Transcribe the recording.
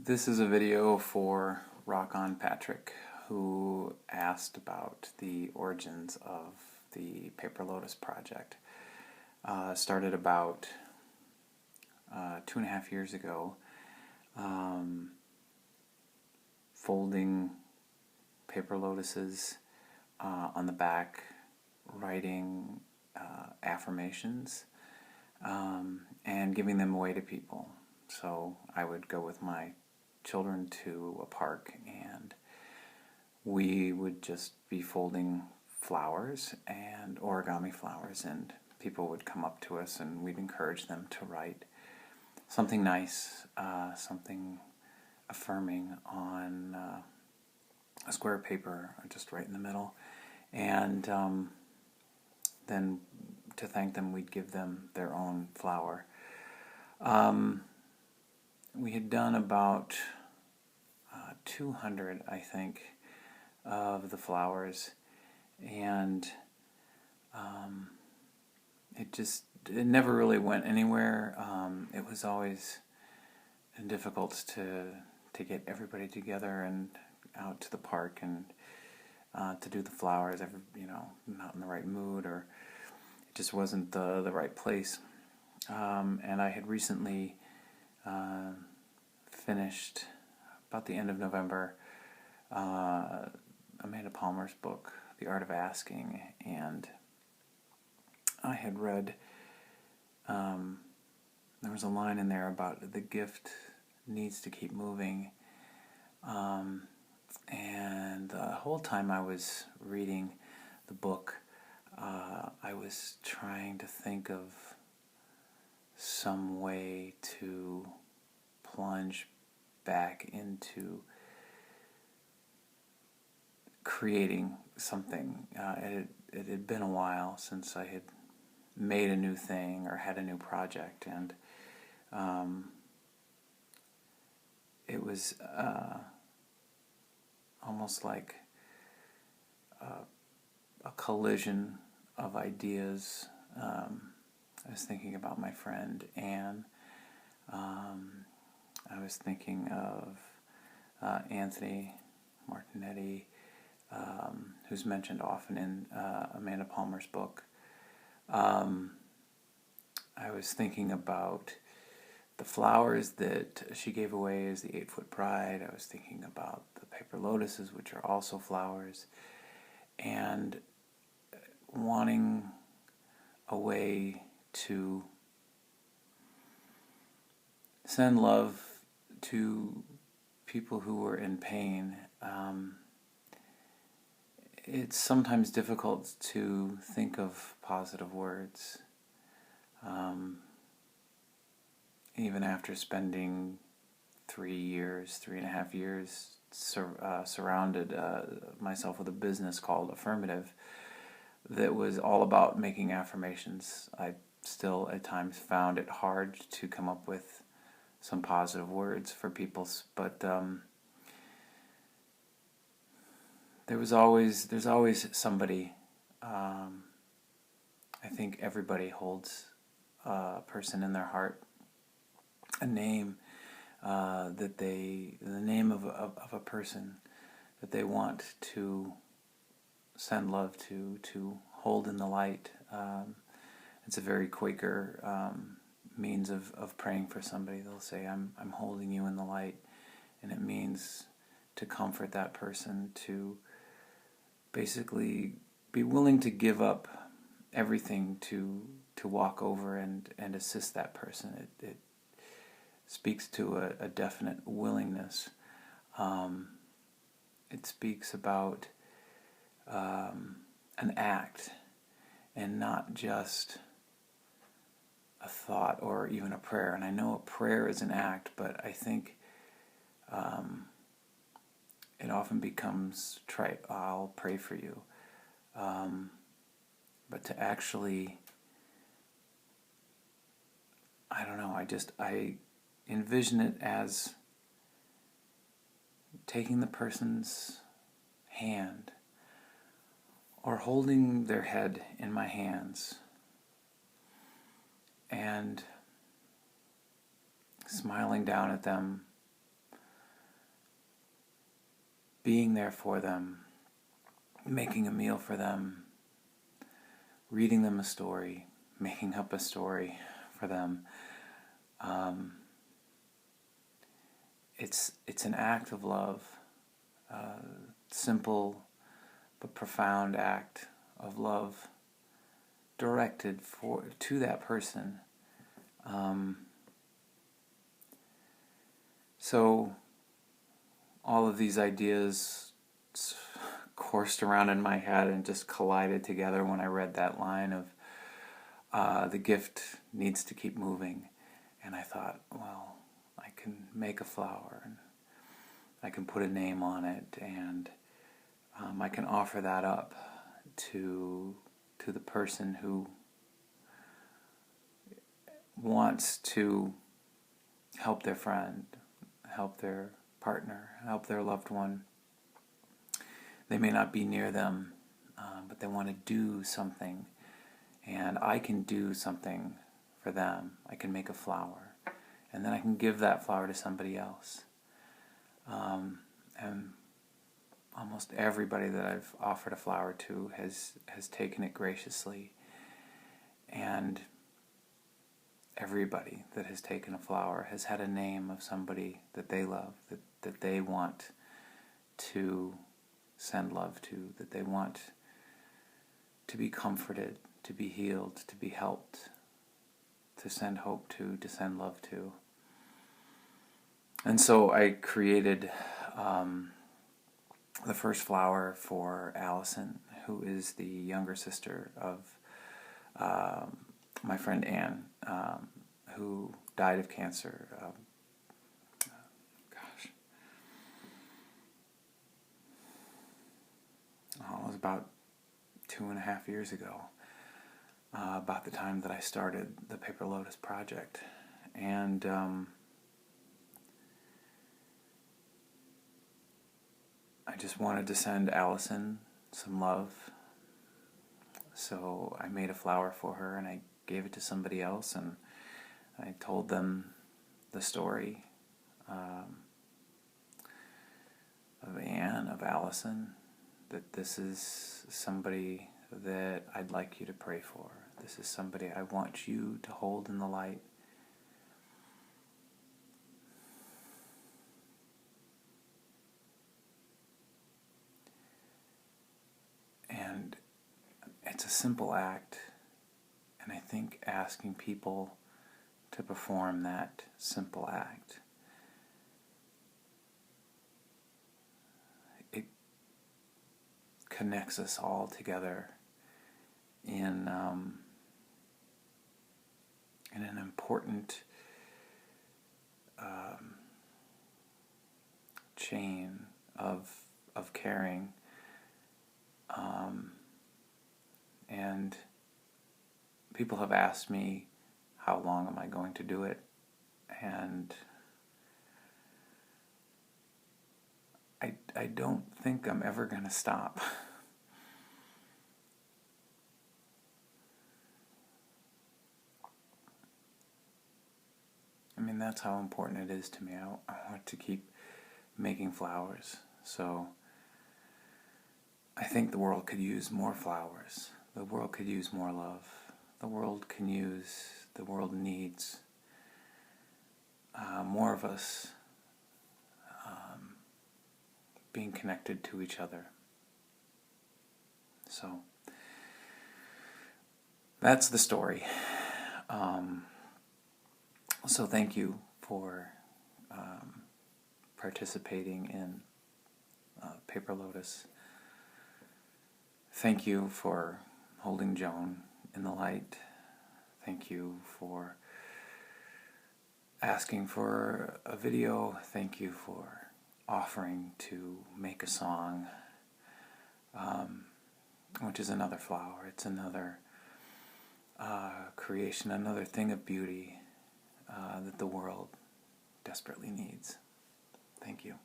This is a video for Rock On Patrick, who asked about the origins of the Paper Lotus project. Started about 2.5 years ago, folding paper lotuses on the back, writing affirmations, and giving them away to people. So I would go with my children to a park and we would just be folding flowers and origami flowers, and people would come up to us and we'd encourage them to write something nice, something affirming on a square paper just right in the middle, and then to thank them we'd give them their own flower. We had done about 200, I think, of the flowers, and it never really went anywhere. It was always difficult to get everybody together and out to the park and to do the flowers. Not in the right mood, or it just wasn't the right place. And I had recently finished, about the end of November, Amanda Palmer's book, The Art of Asking, and I had read, there was a line in there about the gift needs to keep moving, and the whole time I was reading the book, I was trying to think of some way to plunge back into creating something. It had been a while since I had made a new thing or had a new project, and it was almost like a collision of ideas. I was thinking about my friend Anne. I was thinking of Anthony Martinetti, who's mentioned often in Amanda Palmer's book. I was thinking about the flowers that she gave away as the 8-foot bride. I was thinking about the paper lotuses, which are also flowers, and wanting a way to send love to people who were in pain. It's sometimes difficult to think of positive words, even after spending 3.5 years surrounded myself with a business called Affirmative that was all about making affirmations. I still at times found it hard to come up with some positive words for people, but there's always somebody. I think everybody holds a person in their heart, a name the name of a person that they want to send love to hold in the light. It's a very Quaker means of praying for somebody. They'll say, I'm holding you in the light, and it means to comfort that person, to basically be willing to give up everything to walk over and assist that person. It speaks to a definite willingness. It speaks about an act and not just a thought or even a prayer. And I know a prayer is an act, but I think it often becomes trite. I'll pray for you. But to actually, I don't know, I envision it as taking the person's hand or holding their head in my hands and smiling down at them being there for them, making a meal for them, reading them a story, making up a story for them. It's an act of love, simple but profound act of love directed to that person. So all of these ideas coursed around in my head and just collided together when I read that line of the gift needs to keep moving. And I thought, well, I can make a flower and I can put a name on it, and I can offer that up to the person who wants to help their friend, help their partner, help their loved one. They may not be near them, but they want to do something, and I can do something for them. I can make a flower, and then I can give that flower to somebody else. And almost everybody that I've offered a flower to has taken it graciously, and everybody that has taken a flower has had a name of somebody that they love, that they want to send love to, that they want to be comforted, to be healed, to be helped, to send hope to send love to. And so I created the first flower for Allison, who is the younger sister of my friend Anne, who died of cancer. It was about 2.5 years ago, about the time that I started the Paper Lotus project. And I just wanted to send Allison some love. So I made a flower for her and I gave it to somebody else, and I told them the story of Anne, of Allison, that this is somebody that I'd like you to pray for. This is somebody I want you to hold in the light. And it's a simple act, and I think asking people to perform that simple act, it connects us all together in an important chain of caring. And people have asked me, how long am I going to do it? And I don't think I'm ever going to stop. I mean, that's how important it is to me. I want to keep making flowers. So I think the world could use more flowers. The world could use more love. The world needs more of us being connected to each other. So that's the story. So thank you for participating in Paper Lotus. Thank you for holding Joan in the light. Thank you for asking for a video. Thank you for offering to make a song, which is another flower. It's another creation, another thing of beauty that the world desperately needs. Thank you.